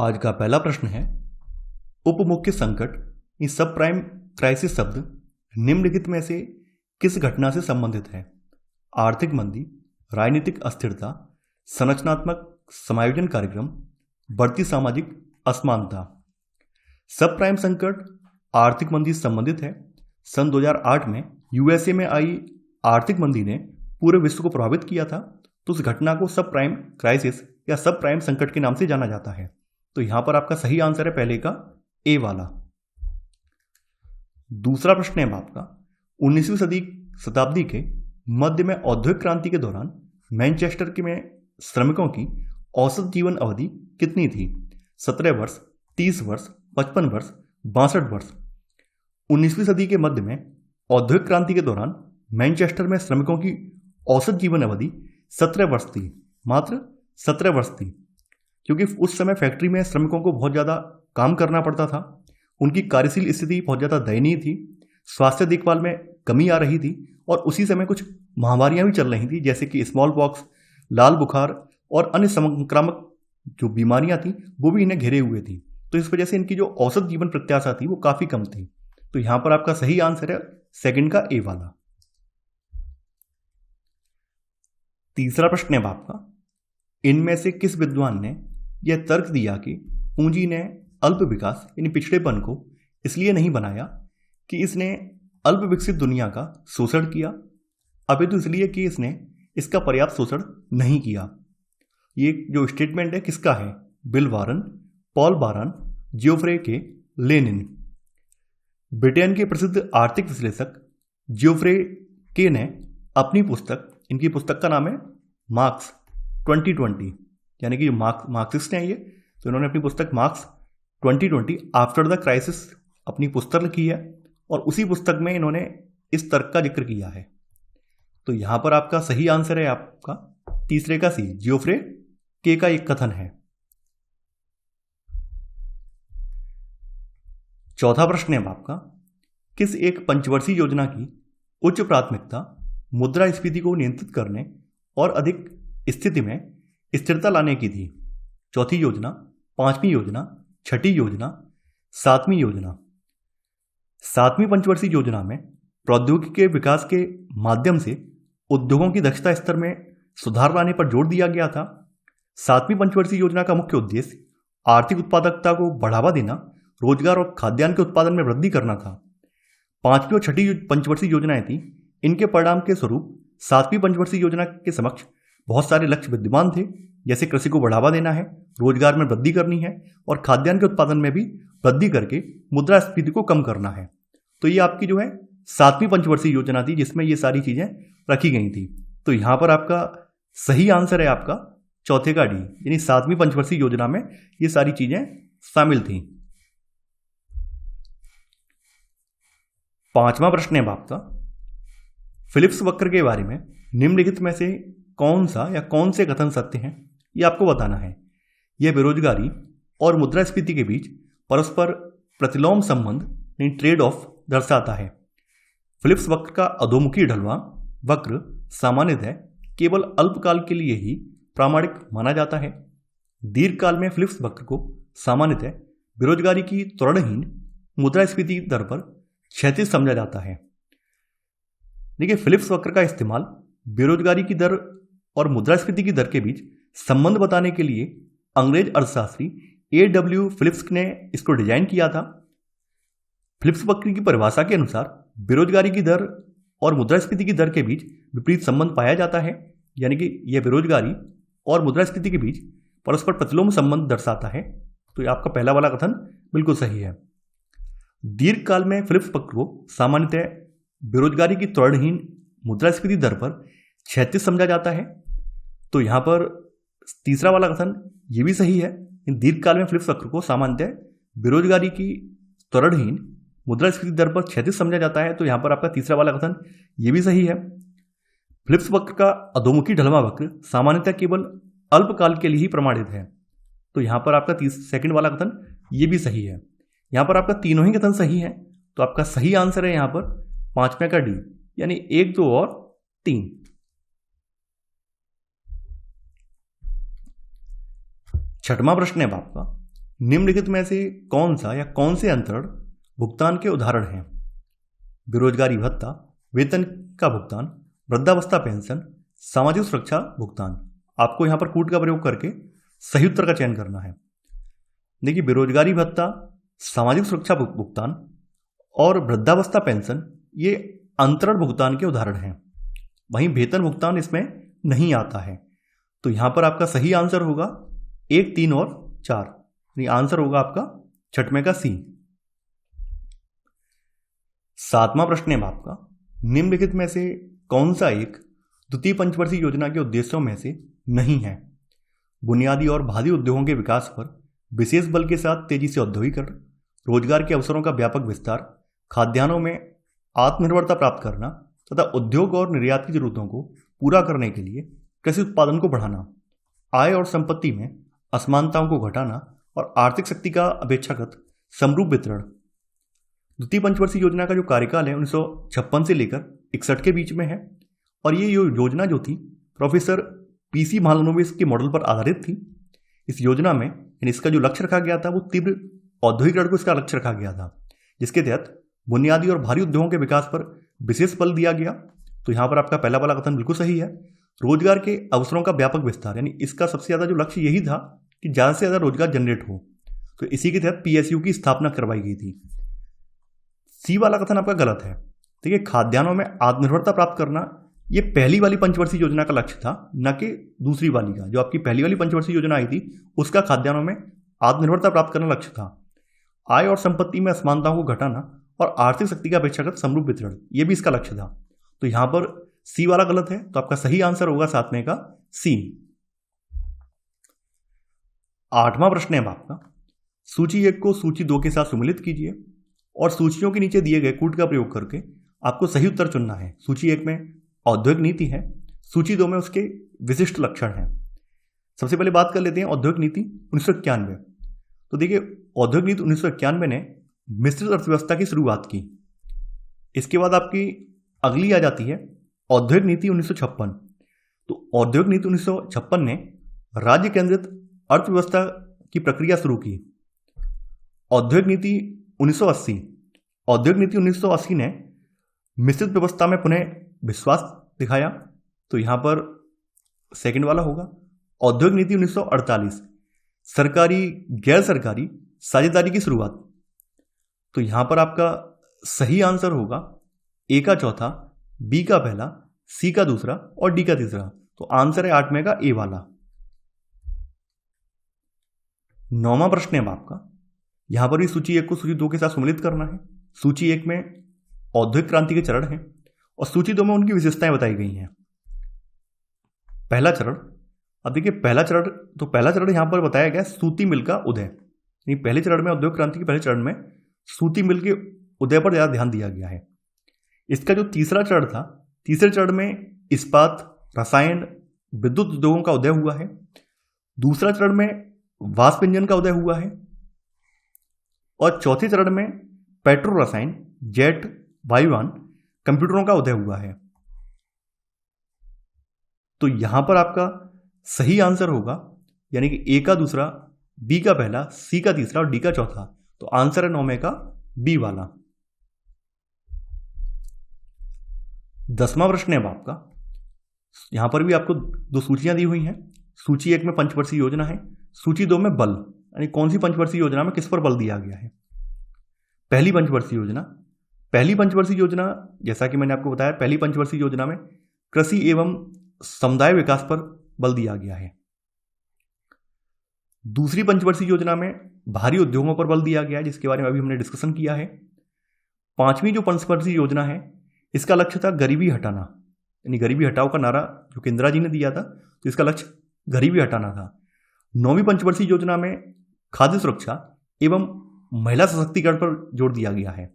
आज का पहला प्रश्न है, उपमुख्य संकट ये सब प्राइम क्राइसिस शब्द निम्नलिखित में से किस घटना से संबंधित है? आर्थिक मंदी, राजनीतिक अस्थिरता, संरचनात्मक समायोजन कार्यक्रम, बढ़ती सामाजिक असमानता। सब प्राइम संकट आर्थिक मंदी से संबंधित है। सन 2008 में यूएसए में आई आर्थिक मंदी ने पूरे विश्व को प्रभावित किया था, तो उस घटना को सब प्राइम क्राइसिस या सब प्राइम संकट के नाम से जाना जाता है। तो यहां पर आपका सही आंसर है पहले का ए वाला। दूसरा प्रश्न है आपका, 19वीं शताब्दी के मध्य में औद्योगिक क्रांति के दौरान मैनचेस्टर के में श्रमिकों की औसत जीवन अवधि कितनी थी? 17 वर्ष, 30 वर्ष, 55 वर्ष, 62 वर्ष। 19वीं सदी के मध्य में औद्योगिक क्रांति के दौरान मैनचेस्टर में श्रमिकों की औसत जीवन अवधि 17 वर्ष थी, मात्र 17 वर्ष थी, क्योंकि उस समय फैक्ट्री में श्रमिकों को बहुत ज़्यादा काम करना पड़ता था। उनकी कार्यशील स्थिति बहुत ज़्यादा दयनीय थी, स्वास्थ्य देखभाल में कमी आ रही थी और उसी समय कुछ महामारियां भी चल रही थी, जैसे कि स्मॉल पॉक्स, लाल बुखार और अन्य संक्रामक जो बीमारियां थी वो भी इन्हें घेरे हुए थी। तो इस वजह से इनकी जो औसत जीवन प्रत्याशा थी वो काफ़ी कम थी। तो यहाँ पर आपका सही आंसर है सेकंड का ए वाला। तीसरा प्रश्न है आपका, इनमें से किस विद्वान ने यह तर्क दिया कि पूंजी ने अल्प विकास यानी पिछड़ेपन को इसलिए नहीं बनाया कि इसने अल्प विकसित दुनिया का शोषण किया, अपितु इसलिए कि इसने इसका पर्याप्त शोषण नहीं किया। ये जो स्टेटमेंट है किसका है? बिल वारन, पॉल बारन, जियोफ्रे के लेनिन। ब्रिटेन के प्रसिद्ध आर्थिक विश्लेषक जियोफ्रे के ने अपनी पुस्तक, इनकी पुस्तक का नाम है मार्क्स 2020, यानी कि जो मार्क्सिस्ट हैं ये, तो इन्होंने अपनी पुस्तक मार्क्स 2020 आफ्टर द क्राइसिस अपनी पुस्तक लिखी है और उसी पुस्तक में इन्होंने इस तर्क का जिक्र किया है। तो यहां पर आपका सही आंसर है आपका तीसरे का सी, जियोफ्रे के का एक कथन है। चौथा प्रश्न है आपका, किस एक पंचवर्षीय योजना की उच्च प्राथमिकता मुद्रास्फीति को नियंत्रित करने और अधिक स्थिति में स्थिरता लाने की थी? चौथी योजना, पांचवी योजना, छठी योजना, सातवीं योजना। सातवीं पंचवर्षीय योजना में प्रौद्योगिकी के विकास के माध्यम से उद्योगों की दक्षता स्तर में सुधार लाने पर जोर दिया गया था। सातवीं पंचवर्षीय योजना का मुख्य उद्देश्य आर्थिक उत्पादकता को बढ़ावा देना, रोजगार और खाद्यान्न के उत्पादन में वृद्धि करना था। पांचवी और छठी पंचवर्षीय योजनाएं थी। इनके परिणाम के स्वरूप सातवीं पंचवर्षीय योजना के समक्ष बहुत सारे लक्ष्य विद्यमान थे, जैसे कृषि को बढ़ावा देना है, रोजगार में वृद्धि करनी है और खाद्यान्न के उत्पादन में भी वृद्धि करके मुद्रास्फीति को कम करना है। तो ये आपकी जो है सातवीं पंचवर्षीय योजना थी जिसमें ये सारी चीजें रखी गई थी। तो यहां पर आपका सही आंसर है आपका चौथे का डी, यानी सातवीं पंचवर्षीय योजना में ये सारी चीजें शामिल थी। पांचवा प्रश्न है आपका, फिलिप्स वक्र के बारे में निम्नलिखित में से कौन सा या कौन से कथन सत्य हैं, ये आपको बताना है। यह बेरोजगारी और मुद्रास्फीति के बीच परस्पर प्रतिलोम संबंध ट्रेड ऑफ दर्शाता है। फिलिप्स वक्र का अधोमुखी ढलवां वक्र सामान्यतः केवल अल्पकाल के लिए ही प्रामाणिक माना जाता है। दीर्घकाल में फिलिप्स वक्र को सामान्यतः बेरोजगारी की त्वरणहीन मुद्रास्फीति दर पर क्षैतिज समझा जाता है। देखिए, फिलिप्स वक्र का इस्तेमाल बेरोजगारी की दर और मुद्रास्फीति की दर के बीच संबंध बताने के लिए अंग्रेज अर्थशास्त्री A.W. फिलिप्स ने इसको डिजाइन किया था। फिलिप्स वक्र की परिभाषा के अनुसार बेरोजगारी की दर और मुद्रास्फीति की दर के बीच विपरीत संबंध पाया जाता है, यानी कि यह बेरोजगारी और मुद्रास्फीति के बीच परस्पर प्रतिलोम संबंध दर्शाता है। तो आपका पहला वाला कथन बिल्कुल सही है। दीर्घकाल में फिलिप्स वक्र को सामान्यतः बेरोजगारी की त्वरणहीन मुद्रास्फीति दर पर क्षैतिज समझा जाता है। तो यहां पर तीसरा वाला कथन ये भी सही है। दीर्घकाल में फिलिप्स वक्र को सामान्यतः बेरोजगारी की त्वरणहीन मुद्रास्फीति दर पर क्षैतिज समझा जाता है। तो यहां पर आपका तीसरा वाला कथन ये भी सही है। फिलिप्स वक्र का अधोमुखी ढलवां वक्र सामान्यतः केवल अल्पकाल के लिए ही प्रमाणित है। तो यहां पर आपका सेकंड वाला कथन ये भी सही है। यहां पर आपका तीनों ही कथन सही है। तो आपका सही आंसर है यहां पर पांचवें का डी, यानी 1, 2 और 3। छठवां प्रश्न है आपका, निम्नलिखित में से कौन सा या कौन से अंतरण भुगतान के उदाहरण हैं? बेरोजगारी भत्ता, वेतन का भुगतान, वृद्धावस्था पेंशन, सामाजिक सुरक्षा भुगतान। आपको यहां पर कूट का प्रयोग करके सही उत्तर का चयन करना है। देखिए, बेरोजगारी भत्ता, सामाजिक सुरक्षा भुगतान और वृद्धावस्था पेंशन ये अंतरण भुगतान के उदाहरण हैं। वहीं वेतन भुगतान इसमें नहीं आता है। तो यहां पर आपका सही आंसर होगा 1, 3 और 4। आंसर होगा आपका छठवें का सी। 7वां प्रश्न है आपका, निम्नलिखित में से कौन सा एक द्वितीय पंचवर्षीय योजना के उद्देश्यों में से नहीं है? बुनियादी और भारी उद्योगों के विकास पर विशेष बल के साथ तेजी से औद्योगिकरण, रोजगार के अवसरों का व्यापक विस्तार, खाद्यान्नों में आत्मनिर्भरता प्राप्त करना तथा उद्योग और निर्यात की जरूरतों को पूरा करने के लिए कृषि उत्पादन को बढ़ाना, आय और संपत्ति में असमानताओं को घटाना और आर्थिक शक्ति का अपेक्षाकृत समरूप वितरण। द्वितीय पंचवर्षीय योजना का जो कार्यकाल है 1956 से लेकर 61 के बीच में है और ये योजना जो थी प्रोफेसर PC महालनोबिस के मॉडल पर आधारित थी। इस योजना में इसका जो लक्ष्य रखा गया था वो तीव्र औद्योगिकरण को इसका लक्ष्य रखा गया था, जिसके तहत बुनियादी और भारी उद्योगों के विकास पर विशेष बल दिया गया। तो यहाँ पर आपका पहला वाला कथन बिल्कुल सही है। रोजगार के अवसरों का व्यापक विस्तार, यानी इसका सबसे ज्यादा जो लक्ष्य यही था कि ज्यादा से ज्यादा रोजगार जनरेट हो, तो इसी के तहत PSU की स्थापना करवाई गई थी। सी वाला कथन आपका गलत है। देखिए, खाद्यान्नों में आत्मनिर्भरता प्राप्त करना ये पहली वाली पंचवर्षीय योजना का लक्ष्य था, न कि दूसरी वाली का। जो आपकी पहली वाली पंचवर्षीय योजना आई थी उसका खाद्यान्नों में आत्मनिर्भरता प्राप्त करना लक्ष्य था। आय और संपत्ति में असमानताओं को घटाना और आर्थिक शक्ति का अपेक्षाकृत समरूप वितरण, ये भी इसका लक्ष्य था। तो यहां पर सी वाला गलत है, तो आपका सही आंसर होगा 7वें का सी। 8वां प्रश्न है आपका, सूची 1 को सूची 2 के साथ सम्मिलित कीजिए और सूचियों के नीचे दिए गए कूट का प्रयोग करके आपको सही उत्तर चुनना है। सूची 1 में औद्योगिक नीति है, सूची 2 में उसके विशिष्ट लक्षण हैं। सबसे पहले बात कर लेते हैं औद्योगिक नीति 1991। तो देखिए, औद्योगिक नीति 1991 ने मिश्रित अर्थव्यवस्था की शुरुआत की। इसके बाद आपकी अगली आ जाती है औद्योगिक नीति 1956। तो औद्योगिक नीति 1956 ने राज्य केंद्रित अर्थव्यवस्था की प्रक्रिया शुरू की। औद्योगिक नीति 1980, औद्योगिक नीति 1980 ने मिश्रित व्यवस्था में पुनः विश्वास दिखाया। तो यहां पर सेकंड वाला होगा। औद्योगिक नीति 1948, सरकारी गैर सरकारी साझेदारी की शुरुआत। तो यहां पर आपका सही आंसर होगा ए का चौथा, बी का पहला, सी का दूसरा और डी का तीसरा। तो आंसर है 8वें का ए वाला। 9वां प्रश्न है आपका, यहां पर भी सूची 1 को सूची 2 के साथ सम्मिलित करना है। सूची 1 में औद्योगिक क्रांति के चरण हैं और सूची 2 में उनकी विशेषताएं बताई गई हैं। पहला चरण, अब देखिए पहला चरण यहां पर बताया गया सूती मिल का उदय। पहले चरण में, औद्योगिक क्रांति के पहले चरण में सूती मिल के उदय पर ज्यादा ध्यान दिया गया है। इसका जो तीसरा चरण था, तीसरे चरण में इस्पात, रसायन, विद्युत उद्योगों का उदय हुआ है। दूसरा चरण में वाष्प इंजन का उदय हुआ है और चौथे चरण में पेट्रो रसायन, जेट, वायुयान, कंप्यूटरों का उदय हुआ है। तो यहां पर आपका सही आंसर होगा, यानी कि ए का दूसरा, बी का पहला, सी का तीसरा और डी का चौथा। तो आंसर है 9वें का बी वाला। 10वां प्रश्न है आपका, यहां पर भी आपको 2 सूचियां दी हुई हैं। सूची 1 में पंचवर्षीय योजना है, सूची 2 में बल, यानी कौन सी पंचवर्षीय योजना में किस पर बल दिया गया है। पहली पंचवर्षीय योजना, जैसा कि मैंने आपको बताया, पहली पंचवर्षीय योजना में कृषि एवं समुदाय विकास पर बल दिया गया है। दूसरी पंचवर्षीय योजना में भारी उद्योगों पर बल दिया गया है, जिसके बारे में अभी हमने डिस्कशन किया है। 5वीं जो पंचवर्षीय योजना है, इसका लक्ष्य था गरीबी हटाना, यानी गरीबी हटाओ का नारा जो कि इंदिरा जी ने दिया था, तो इसका लक्ष्य गरीबी हटाना था। 9वीं पंचवर्षीय योजना में खाद्य सुरक्षा एवं महिला सशक्तिकरण पर जोर दिया गया है।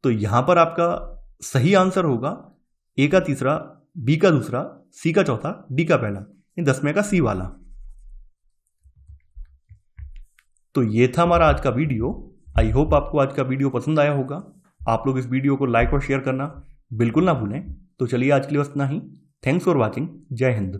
तो यहां पर आपका सही आंसर होगा ए का तीसरा, बी का दूसरा, सी का चौथा, डी का पहला। 10वें का सी वाला। तो ये था हमारा आज का वीडियो। आई होप आपको आज का वीडियो पसंद आया होगा। आप लोग इस वीडियो को लाइक और शेयर करना बिल्कुल ना भूलें। तो चलिए आज के लिए बस इतना ही। Thanks for watching. जय हिंद।